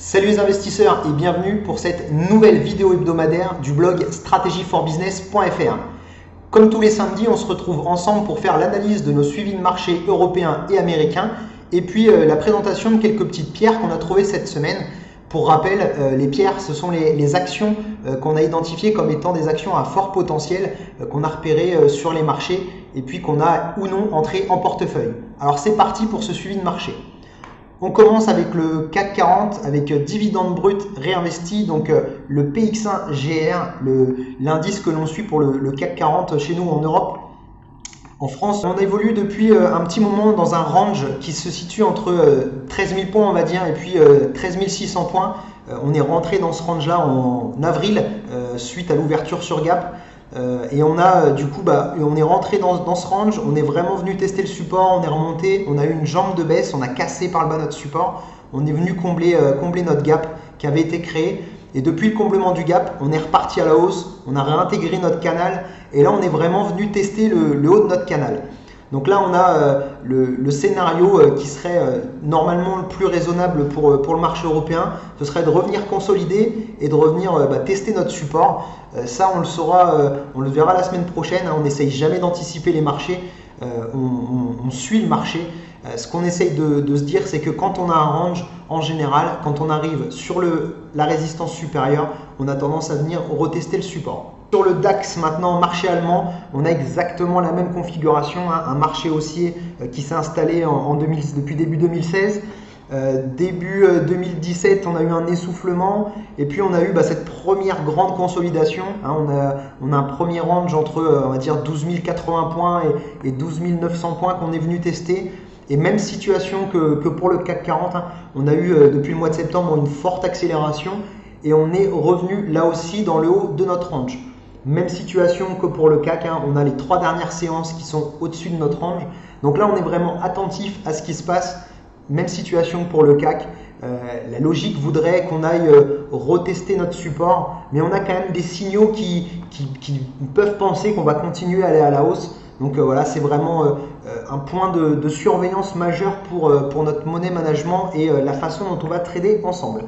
Salut les investisseurs et bienvenue pour cette nouvelle vidéo hebdomadaire du blog strategyforbusiness.fr. Comme tous les samedis, on se retrouve ensemble pour faire l'analyse de nos suivis de marché européens et américains et puis la présentation de quelques petites pierres qu'on a trouvées cette semaine. Pour rappel, les pierres, ce sont les actions qu'on a identifiées comme étant des actions à fort potentiel qu'on a repérées sur les marchés et puis qu'on a ou non entrées en portefeuille. Alors c'est parti pour ce suivi de marché. On commence avec le CAC 40 avec dividende brut réinvesti, donc le PX1GR, l'indice que l'on suit pour le CAC 40 chez nous en Europe. En France, on évolue depuis un petit moment dans un range qui se situe entre 13 000 points on va dire et puis 13 600 points. On est rentré dans ce range là en avril suite à l'ouverture sur Gap. Et on a du coup on est rentré dans ce range, on est vraiment venu tester le support, on est remonté, on a eu une jambe de baisse, on a cassé par le bas notre support, on est venu combler notre gap qui avait été créé. Et depuis le comblement du gap, on est reparti à la hausse, on a réintégré notre canal et là on est vraiment venu tester le haut de notre canal. Donc là on a le scénario qui serait normalement le plus raisonnable pour le marché européen, ce serait de revenir consolider et de revenir tester notre support. Ça on le saura, on le verra la semaine prochaine, on n'essaye jamais d'anticiper les marchés, on suit le marché. Ce qu'on essaye de se dire, c'est que quand on a un range, en général, quand on arrive sur la résistance supérieure, on a tendance à venir retester le support. Sur le DAX maintenant, marché allemand, on a exactement la même configuration, un marché haussier qui s'est installé depuis début 2016. Début 2017, on a eu un essoufflement et puis on a eu cette première grande consolidation. On a un premier range entre on va dire 12 080 points et 12 900 points qu'on est venu tester. Et même situation que pour le CAC 40, on a eu depuis le mois de septembre une forte accélération et on est revenu là aussi dans le haut de notre range. Même situation que pour le CAC, on a les 3 dernières séances qui sont au-dessus de notre range. Donc là, on est vraiment attentif à ce qui se passe. Même situation que pour le CAC. La logique voudrait qu'on aille retester notre support, mais on a quand même des signaux qui peuvent penser qu'on va continuer à aller à la hausse. Donc voilà, c'est vraiment un point de surveillance majeur pour notre money management et la façon dont on va trader ensemble.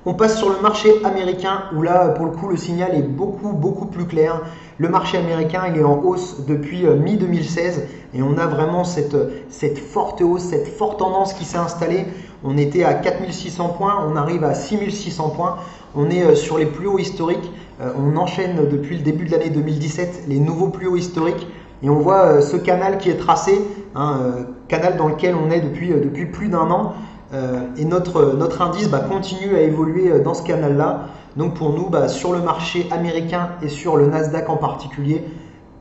On passe sur le marché américain où là, pour le coup, le signal est beaucoup plus clair. Le marché américain, il est en hausse depuis mi-2016 et on a vraiment cette forte hausse, cette forte tendance qui s'est installée. On était à 4600 points, on arrive à 6600 points. On est sur les plus hauts historiques. On enchaîne depuis le début de l'année 2017 les nouveaux plus hauts historiques. Et on voit ce canal qui est tracé, canal dans lequel on est depuis plus d'un an. Et notre indice continue à évoluer dans ce canal-là. Donc pour nous, sur le marché américain et sur le Nasdaq en particulier,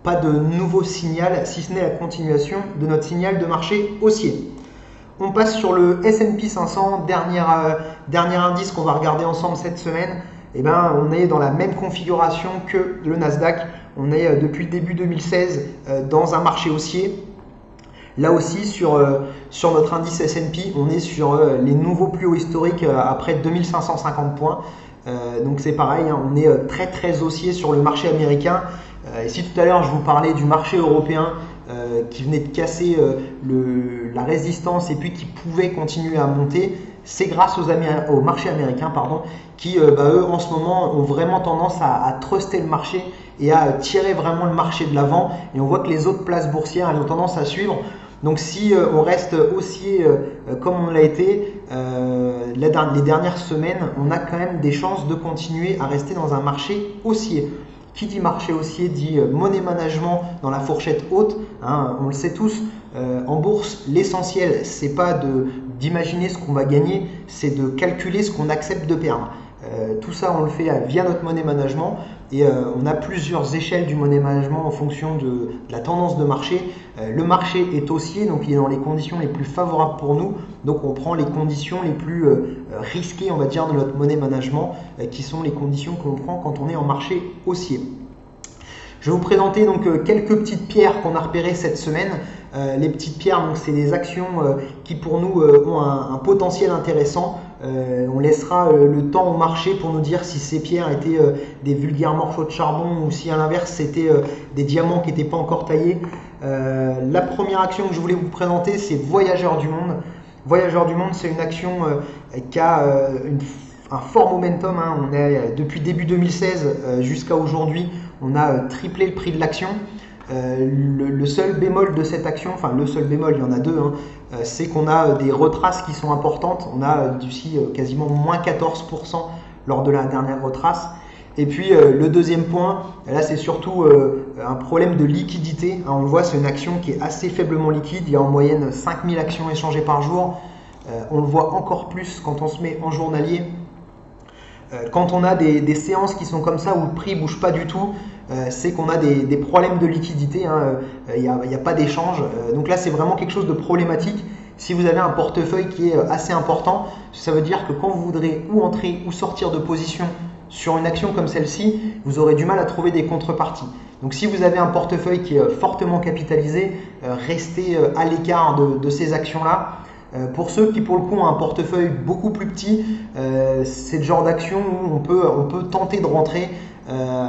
pas de nouveau signal, si ce n'est la continuation de notre signal de marché haussier. On passe sur le S&P 500, dernier indice qu'on va regarder ensemble cette semaine. On est dans la même configuration que le Nasdaq. On est depuis le début 2016 dans un marché haussier. Là aussi, sur notre indice S&P, on est sur les nouveaux plus hauts historiques à près de 2550 points. Donc c'est pareil, on est très haussier sur le marché américain. Et si tout à l'heure je vous parlais du marché européen qui venait de casser la résistance et puis qui pouvait continuer à monter, c'est grâce au marché américain qui eux en ce moment ont vraiment tendance à truster le marché et à tirer vraiment le marché de l'avant. Et on voit que les autres places boursières elles ont tendance à suivre. Donc si on reste haussier comme on l'a été les dernières semaines, on a quand même des chances de continuer à rester dans un marché haussier. Qui dit marché haussier dit money management dans la fourchette haute. On le sait tous, en bourse, l'essentiel, c'est pas d'imaginer ce qu'on va gagner, c'est de calculer ce qu'on accepte de perdre. Tout ça, on le fait via notre money management et on a plusieurs échelles du money management en fonction de la tendance de marché. Le marché est haussier, donc il est dans les conditions les plus favorables pour nous. Donc on prend les conditions les plus risquées, on va dire, de notre money management, qui sont les conditions que l'on prend quand on est en marché haussier. Je vais vous présenter donc quelques petites pierres qu'on a repérées cette semaine. Les petites pierres, c'est des actions qui pour nous ont un potentiel intéressant. On laissera le temps au marché pour nous dire si ces pierres étaient des vulgaires morceaux de charbon ou si à l'inverse c'était des diamants qui n'étaient pas encore taillés. La première action que je voulais vous présenter, c'est Voyageurs du Monde. Voyageurs du Monde, c'est une action qui a un fort momentum. Hein. On est, depuis début 2016 jusqu'à aujourd'hui, on a triplé le prix de l'action. Le seul bémol de cette action, enfin le seul bémol, il y en a deux, hein, c'est qu'on a des retraces qui sont importantes. On a d'ici quasiment moins 14% lors de la dernière retrace. Et puis le deuxième point, là c'est surtout un problème de liquidité. Hein, on le voit, c'est une action qui est assez faiblement liquide. Il y a en moyenne 5000 actions échangées par jour. On le voit encore plus quand on se met en journalier. Quand on a des séances qui sont comme ça où le prix ne bouge pas du tout, c'est qu'on a des problèmes de liquidité. Hein, il n'y a pas d'échange. Donc là c'est vraiment quelque chose de problématique. Si vous avez un portefeuille qui est assez important, ça veut dire que quand vous voudrez ou entrer ou sortir de position sur une action comme celle-ci, vous aurez du mal à trouver des contreparties. Donc si vous avez un portefeuille qui est fortement capitalisé, restez à l'écart de ces actions-là. Pour ceux qui pour le coup ont un portefeuille beaucoup plus petit, c'est le genre d'action où on peut tenter de rentrer,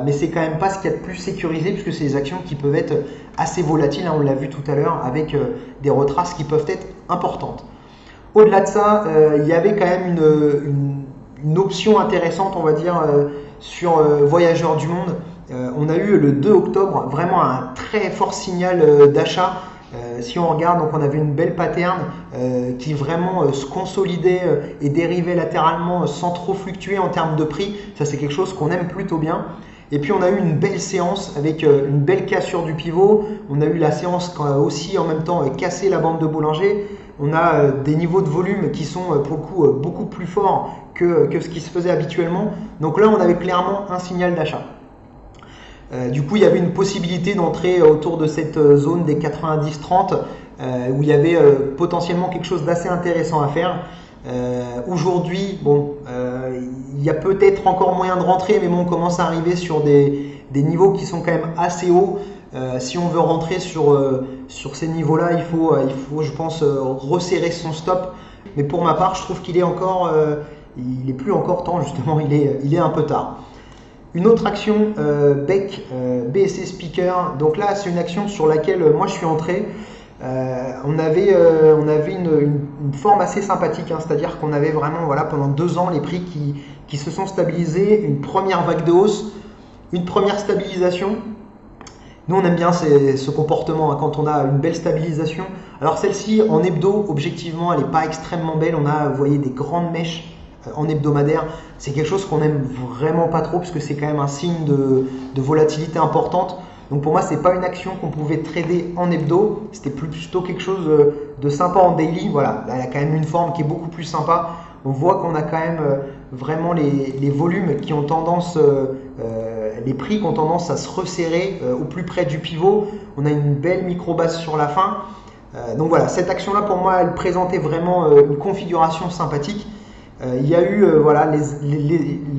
mais c'est quand même pas ce qu'il y a de plus sécurisé puisque c'est des actions qui peuvent être assez volatiles, hein, on l'a vu tout à l'heure avec des retraces qui peuvent être importantes. Au-delà de ça, il y avait quand même une option intéressante, on va dire, sur Voyageurs du Monde. On a eu le 2 octobre vraiment un très fort signal d'achat. Si on regarde, donc on avait une belle pattern qui vraiment se consolidait et dérivait latéralement sans trop fluctuer en termes de prix. Ça, c'est quelque chose qu'on aime plutôt bien. Et puis on a eu une belle séance avec une belle cassure du pivot. On a eu la séance qui a aussi en même temps cassé la bande de Bollinger. On a des niveaux de volume qui sont pour le coup beaucoup plus forts que ce qui se faisait habituellement. Donc là, on avait clairement un signal d'achat. Du coup, il y avait une possibilité d'entrer autour de cette zone des 90-30 où il y avait potentiellement quelque chose d'assez intéressant à faire. Aujourd'hui, bon, il y a peut-être encore moyen de rentrer, mais bon, on commence à arriver sur des niveaux qui sont quand même assez hauts. Si on veut rentrer sur ces niveaux-là, il faut, je pense, resserrer son stop. Mais pour ma part, je trouve qu'il est encore, il est plus encore temps justement, il est un peu tard. Une autre action, BEC, BSC Speaker. Donc là, c'est une action sur laquelle moi je suis entré. On avait une forme assez sympathique, hein, c'est-à-dire qu'on avait vraiment, voilà, pendant 2 ans les prix qui se sont stabilisés, une première vague de hausse, une première stabilisation. Nous, on aime bien ce comportement hein, quand on a une belle stabilisation. Alors celle-ci, en hebdo, objectivement, elle n'est pas extrêmement belle. On a, vous voyez, des grandes mèches en hebdomadaire. C'est quelque chose qu'on aime vraiment pas trop parce que c'est quand même un signe de volatilité importante. Donc pour moi, c'est pas une action qu'on pouvait trader en hebdo. C'était plutôt quelque chose de sympa en daily. Voilà, là, elle a quand même une forme qui est beaucoup plus sympa. On voit qu'on a quand même vraiment les volumes qui ont tendance, les prix qui ont tendance à se resserrer au plus près du pivot. On a une belle micro-base sur la fin. Donc voilà, cette action-là pour moi, elle présentait vraiment une configuration sympathique. Il y a eu, voilà,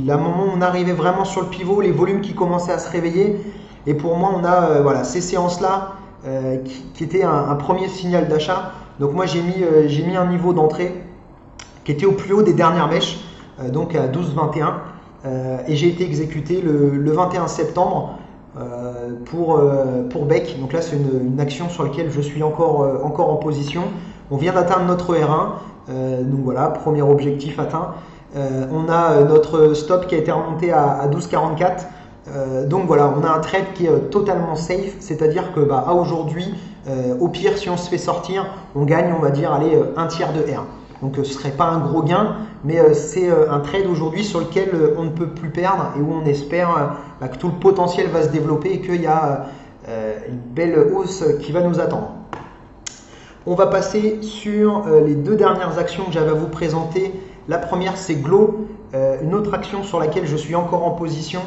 la moment où on arrivait vraiment sur le pivot, les volumes qui commençaient à se réveiller. Et pour moi, on a voilà, ces séances-là qui étaient un premier signal d'achat. Donc moi, j'ai mis un niveau d'entrée qui était au plus haut des dernières mèches, donc à 12,21. Et j'ai été exécuté le 21 septembre pour BEC. Donc là, c'est une action sur laquelle je suis encore en position. On vient d'atteindre notre R1. Donc voilà, premier objectif atteint. On a notre stop qui a été remonté à 12,44. Donc voilà, on a un trade qui est totalement safe, c'est-à-dire que à aujourd'hui, au pire, si on se fait sortir, on gagne, on va dire, allez, un tiers de R. Donc ce ne serait pas un gros gain, mais c'est un trade aujourd'hui sur lequel on ne peut plus perdre et où on espère que tout le potentiel va se développer et qu'il y a une belle hausse qui va nous attendre. On va passer sur les 2 dernières actions que j'avais à vous présenter. La première, c'est Glo, une autre action sur laquelle je suis encore en position.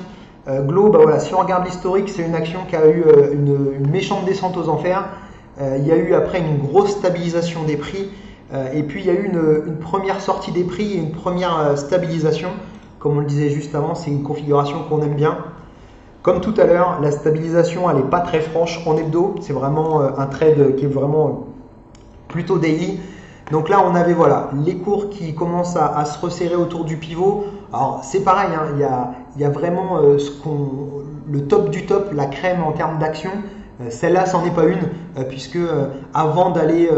Glo, voilà, si on regarde l'historique, c'est une action qui a eu une méchante descente aux enfers. Il y a eu après une grosse stabilisation des prix. Et puis il y a eu une première sortie des prix et une première stabilisation. Comme on le disait juste avant, c'est une configuration qu'on aime bien. Comme tout à l'heure, la stabilisation, elle n'est pas très franche en hebdo. C'est vraiment un trade qui est vraiment plutôt daily. Donc là, on avait voilà, les cours qui commencent à se resserrer autour du pivot. Alors c'est pareil, hein, il y a vraiment le top du top, la crème en termes d'action. Celle-là, c'en est pas une, puisque avant d'aller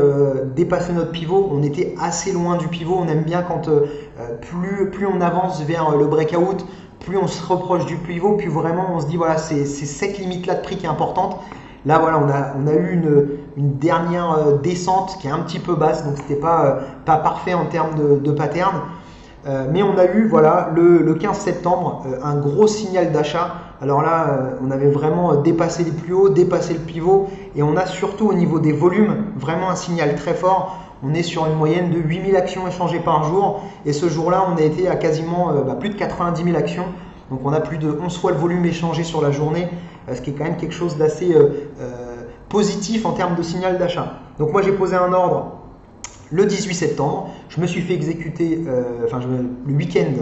dépasser notre pivot, on était assez loin du pivot. On aime bien quand plus on avance vers le breakout, plus on se reproche du pivot, puis vraiment on se dit voilà, c'est cette limite-là de prix qui est importante. Là, voilà, on a eu une dernière descente qui est un petit peu basse, donc c'était pas parfait en termes de pattern. Mais on a eu voilà, le 15 septembre un gros signal d'achat. Alors là, on avait vraiment dépassé les plus hauts, dépassé le pivot, et on a surtout au niveau des volumes vraiment un signal très fort. On est sur une moyenne de 8000 actions échangées par jour, et ce jour-là, on a été à quasiment plus de 90 000 actions. Donc on a plus de 11 fois le volume échangé sur la journée, ce qui est quand même quelque chose d'assez positif en termes de signal d'achat. Donc moi j'ai posé un ordre le 18 septembre, je me suis fait exécuter le week-end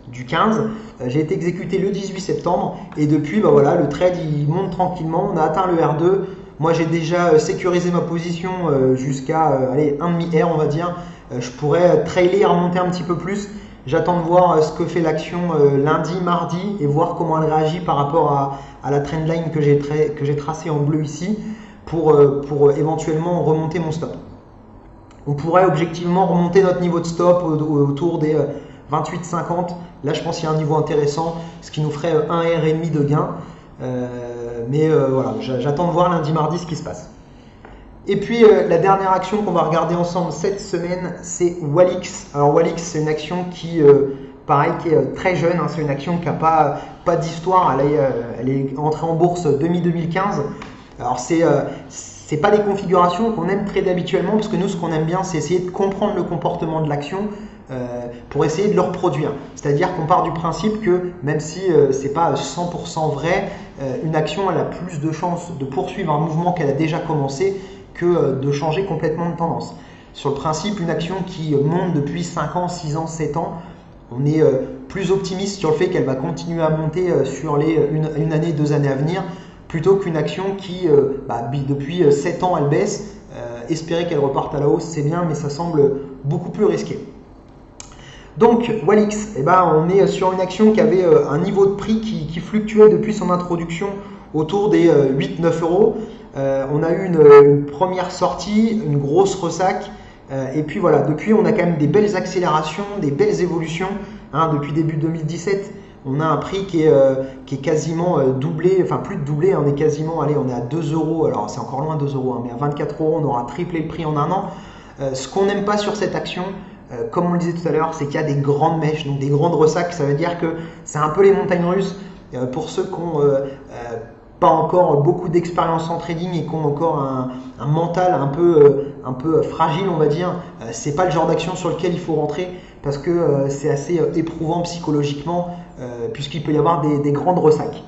du 15, j'ai été exécuté le 18 septembre et depuis voilà, le trade il monte tranquillement, on a atteint le R2. Moi j'ai déjà sécurisé ma position jusqu'à 1,5 R on va dire. Je pourrais trailer et remonter un petit peu plus. J'attends de voir ce que fait l'action lundi, mardi et voir comment elle réagit par rapport à la trendline que j'ai tracée en bleu ici pour éventuellement remonter mon stop. On pourrait objectivement remonter notre niveau de stop autour des 28,50. Là, je pense qu'il y a un niveau intéressant, ce qui nous ferait 1,5 R de gain. Voilà, j'attends de voir lundi, mardi ce qui se passe. Et puis la dernière action qu'on va regarder ensemble cette semaine, c'est Walix. Alors Walix, c'est une action qui, pareil, qui est très jeune. Hein, c'est une action qui n'a pas d'histoire. Elle est entrée en bourse demi-2015. Alors c'est pas des configurations qu'on aime trader habituellement, parce que nous, ce qu'on aime bien, c'est essayer de comprendre le comportement de l'action pour essayer de le reproduire. C'est-à-dire qu'on part du principe que même si c'est pas 100% vrai, une action elle a plus de chances de poursuivre un mouvement qu'elle a déjà commencé que de changer complètement de tendance. Sur le principe, une action qui monte depuis 5 ans, 6 ans, 7 ans, on est plus optimiste sur le fait qu'elle va continuer à monter sur une année, 2 années à venir, plutôt qu'une action qui, depuis 7 ans, elle baisse. Espérer qu'elle reparte à la hausse, c'est bien, mais ça semble beaucoup plus risqué. Donc, Walix, on est sur une action qui avait un niveau de prix qui fluctuait depuis son introduction autour des 8-9 euros. On a eu une première sortie, une grosse ressac, et puis voilà, depuis on a quand même des belles accélérations, des belles évolutions. Hein, depuis début 2017, on a un prix qui est quasiment doublé, enfin plus de doublé, on est quasiment, on est à 2 euros, alors c'est encore loin 2 euros, hein, mais à 24 euros, on aura triplé le prix en un an. Ce qu'on n'aime pas sur cette action, comme on le disait tout à l'heure, c'est qu'il y a des grandes mèches, donc des grandes ressacs. Ça veut dire que c'est un peu les montagnes russes. Pour ceux qui n'ont pas encore beaucoup d'expérience en trading et qui ont encore un mental un peu fragile, on va dire, c'est pas le genre d'action sur lequel il faut rentrer, parce que c'est assez éprouvant psychologiquement, puisqu'il peut y avoir des grandes ressacs.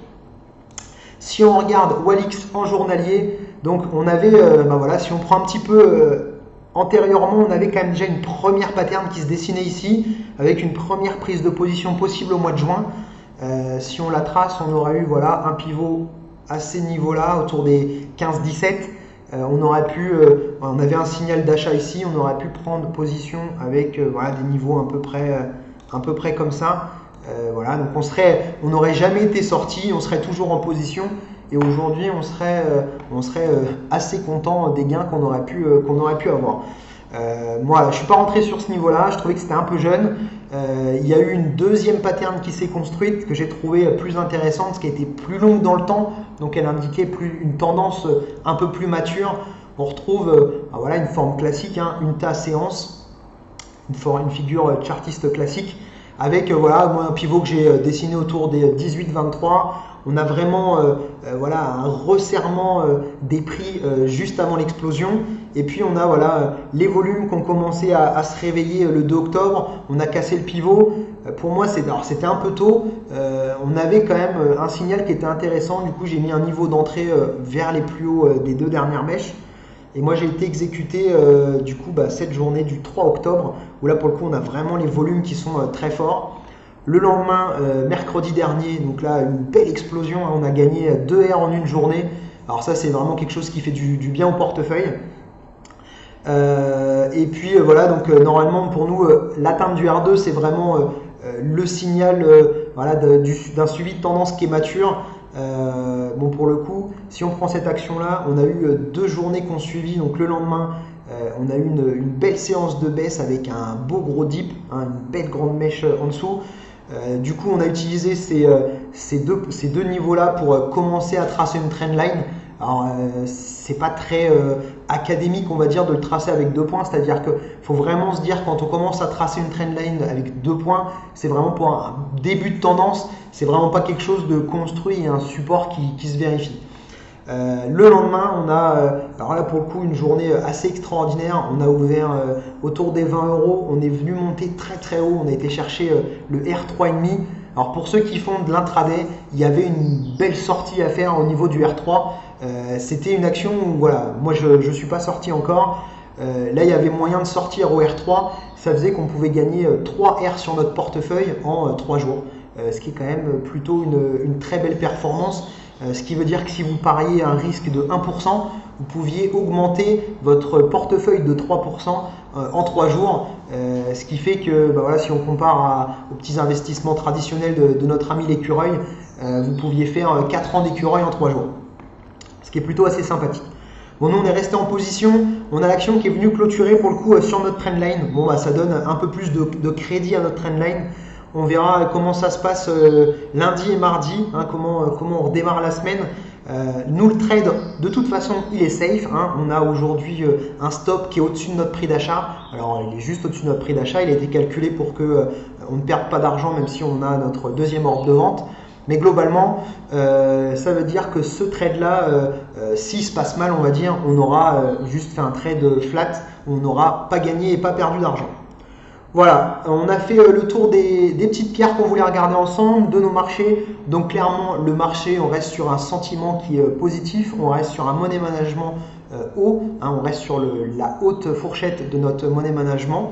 Si on regarde Walix en journalier, donc on avait, voilà, si on prend un petit peu antérieurement, on avait quand même déjà une première pattern qui se dessinait ici, avec une première prise de position possible au mois de juin. Si on la trace, on aura eu voilà, un pivot à ces niveaux-là, autour des 15-17. On avait un signal d'achat ici, on aurait pu prendre position avec voilà, des niveaux à peu près comme ça. Voilà, donc on n'aurait jamais été sorti, on serait toujours en position. Et aujourd'hui, on serait assez content des gains qu'on aurait pu avoir. Moi, je ne suis pas rentré sur ce niveau-là, je trouvais que c'était un peu jeune. Il y a eu une deuxième pattern qui s'est construite que j'ai trouvé plus intéressante, qui a été plus longue dans le temps, donc elle indiquait une tendance un peu plus mature. On retrouve voilà, une forme classique, hein, une TA séance, une figure chartiste classique, avec voilà, moi, un pivot que j'ai dessiné autour des 18-23. On a vraiment voilà, un resserrement des prix juste avant l'explosion. Et puis on a voilà, les volumes qui ont commencé à se réveiller le 2 octobre. On a cassé le pivot. Pour moi, c'était un peu tôt. On avait quand même un signal qui était intéressant. Du coup, j'ai mis un niveau d'entrée vers les plus hauts des 2 dernières mèches. Et moi, j'ai été exécuté du coup cette journée du 3 octobre, où là, pour le coup, on a vraiment les volumes qui sont très forts. Le lendemain, mercredi dernier, donc là, une belle explosion. Hein, on a gagné 2 R en une journée. Alors ça, c'est vraiment quelque chose qui fait du bien au portefeuille. Et puis voilà, donc normalement, pour nous, l'atteinte du R2, c'est vraiment le signal voilà, d'un suivi de tendance qui est mature. Bon, pour le coup, si on prend cette action-là, on a eu 2 journées qu'on suivi. Donc le lendemain, on a eu une belle séance de baisse avec un beau gros dip, hein, une belle grande mèche en dessous. Du coup, on a utilisé ces deux niveaux-là pour commencer à tracer une trendline. Alors, c'est pas très académique, on va dire, de le tracer avec 2 points. C'est-à-dire qu'il faut vraiment se dire, quand on commence à tracer une trendline avec 2 points, c'est vraiment pour un début de tendance. C'est vraiment pas quelque chose de construit et un support qui se vérifie. Le lendemain, on a, alors là pour le coup, une journée assez extraordinaire. On a ouvert autour des 20 euros. On est venu monter très très haut. On a été chercher le R3,5. Alors pour ceux qui font de l'intraday, il y avait une belle sortie à faire au niveau du R3. C'était une action où voilà, moi je ne suis pas sorti encore. Là, il y avait moyen de sortir au R3. Ça faisait qu'on pouvait gagner 3 R sur notre portefeuille en 3 jours. Ce qui est quand même plutôt une très belle performance. Ce qui veut dire que si vous pariez un risque de 1%, vous pouviez augmenter votre portefeuille de 3% en 3 jours. Ce qui fait que voilà, si on compare aux petits investissements traditionnels de notre ami l'écureuil, vous pouviez faire 4 ans d'écureuil en 3 jours. Ce qui est plutôt assez sympathique. Bon, nous on est resté en position, on a l'action qui est venue clôturer pour le coup sur notre trendline. Bon, ça donne un peu plus de crédit à notre trendline. On verra comment ça se passe lundi et mardi, hein, comment on redémarre la semaine. Nous, le trade, de toute façon, il est safe. Hein. On a aujourd'hui un stop qui est au-dessus de notre prix d'achat. Alors, il est juste au-dessus de notre prix d'achat. Il a été calculé pour que on ne perde pas d'argent, même si on a notre deuxième ordre de vente. Mais globalement, ça veut dire que ce trade-là, s'il se passe mal, on va dire, on aura juste fait un trade flat. On n'aura pas gagné et pas perdu d'argent. Voilà, on a fait le tour des petites pierres qu'on voulait regarder ensemble, de nos marchés. Donc clairement, le marché, on reste sur un sentiment qui est positif, on reste sur un money management haut, hein, on reste sur la haute fourchette de notre money management.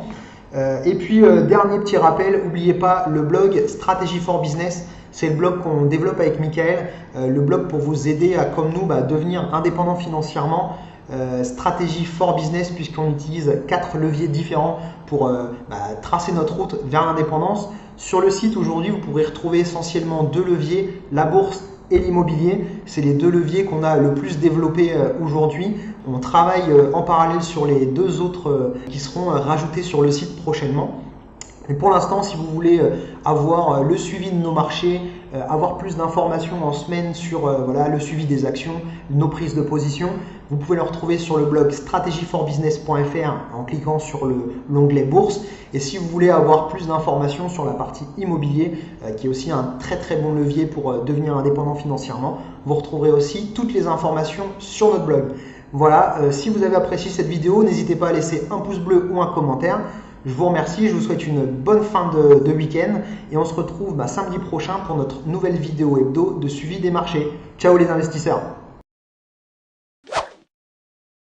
Et puis, dernier petit rappel, n'oubliez pas le blog Strategy for Business. C'est le blog qu'on développe avec Michael, le blog pour vous aider à, comme nous, devenir indépendant financièrement. Stratégie for Business, puisqu'on utilise 4 leviers différents pour tracer notre route vers l'indépendance. Sur le site aujourd'hui, vous pourrez retrouver essentiellement 2 leviers, la bourse et l'immobilier. C'est les 2 leviers qu'on a le plus développés aujourd'hui. On travaille en parallèle sur les 2 autres qui seront rajoutés sur le site prochainement. Mais pour l'instant, si vous voulez avoir le suivi de nos marchés, avoir plus d'informations en semaine sur voilà, le suivi des actions, nos prises de position, vous pouvez le retrouver sur le blog strategyforbusiness.fr en cliquant sur l'onglet bourse. Et si vous voulez avoir plus d'informations sur la partie immobilier, qui est aussi un très très bon levier pour devenir indépendant financièrement, vous retrouverez aussi toutes les informations sur notre blog. Voilà, si vous avez apprécié cette vidéo, n'hésitez pas à laisser un pouce bleu ou un commentaire. Je vous remercie, je vous souhaite une bonne fin de week-end et on se retrouve samedi prochain pour notre nouvelle vidéo hebdo de suivi des marchés. Ciao les investisseurs!